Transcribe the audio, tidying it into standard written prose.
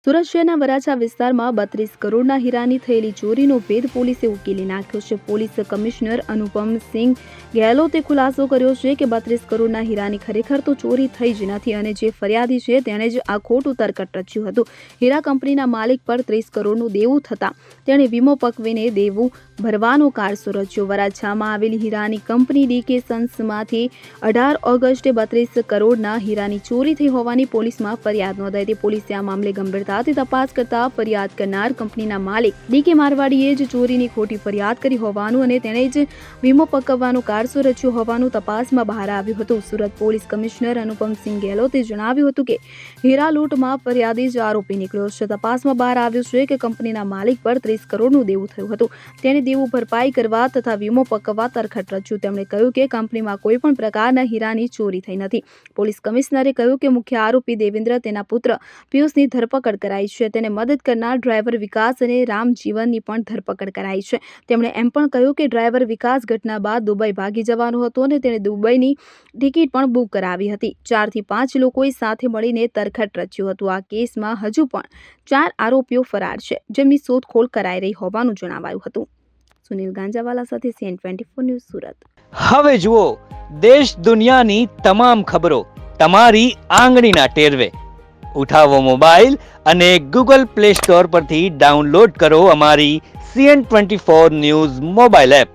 સુરત શહેરના વરાછા વિસ્તારમાં 32 કરોડના હીરાની થયેલી ચોરીનો ભેદ પોલીસે ઉકેલી નાખ્યો છે. પોલીસ કમિશનર અનુપમસિંહ ગેહલોતે ખુલાસો કર્યો છે કે 32 કરોડના હીરાની ખરેખર તો ચોરી થઈ જ નથી અને જે ફરિયાદી છે તેણે જ આ ખોટું તરકટ રચ્યું હતું. હીરા કંપનીના માલિક પર 30 કરોડનું દેવું થતાં તેણે વીમો પકવીને દેવું ભરવાનો કારસો રચ્યો. વરાછામાં આવેલી હીરાની કંપની ડીકે સન્સમાંથી 18 ઓગસ્ટે 32 કરોડના હીરાની ચોરી થઈ હોવાની પોલીસમાં ફરિયાદ નોંધાઈ હતી. પોલીસે આ મામલે ગંભીરતાથી તપાસ કરતા ફરિયાદ કરનાર કંપનીના માલિક ડીકે મારવાડીએ જ ચોરીની ખોટી ફરિયાદ કરી હોવાનું અને તેણે જ વીમો પકવવાનો કારસો રચ્યો હોવાનું તપાસમાં બહાર આવ્યું હતું. સુરત પોલીસ કમિશનર અનુપમસિંહ ગેહલોતે જણાવ્યું હતું કે હીરા લૂંટમાં ફરિયાદી જ આરોપી નીકળ્યો છે. તપાસમાં બહાર આવ્યું છે કે કંપનીના માલિક પર 30 કરોડનું દેવું થયું હતું. તેણે દેવું ભરપાઈ કરવા તથા વીમો પકવવા તરખટ રચ્યું. તેમણે કહ્યું કે કંપનીમાં કોઈ પણ પ્રકારના હીરાની ચોરી થઈ નથી. પોલીસ કમિશનરે કહ્યું કે મુખ્ય આરોપી દેવેન્દ્ર તેના પુત્ર પિયુષની ધરપકડ કરાઈ છે. તેને મદદ કરનાર ડ્રાઈવર વિકાસ અને રામજીવનની પણ ધરપકડ કરાઈ છે. તેમણે એમ પણ કહ્યું કે ડ્રાઈવર વિકાસ ઘટના બાદ દુબઈ ભાગી જવાનો હતો અને તેણે દુબઈની ટિકિટ પણ બુક કરાવી હતી. 4 થી 5 લોકોએ સાથે મળીને તરખટ રચ્યું હતું. આ કેસમાં હજુ પણ 4 આરોપીઓ ફરાર છે, જેમની શોધખોળ કરાઈ રહી હોવાનું જણાવાયું હતું. સુનિલ ગાંજાવાલા સાથે CN24 ન્યૂઝ, સુરત. હવે જુઓ દેશ દુનિયાની તમામ ખબરો તમારી આંગળીના ટેરવે. ઉઠાવો મોબાઈલ અને Google Play Store પરથી ડાઉનલોડ કરો અમારી CN24 ન્યૂઝ મોબાઈલ એપ.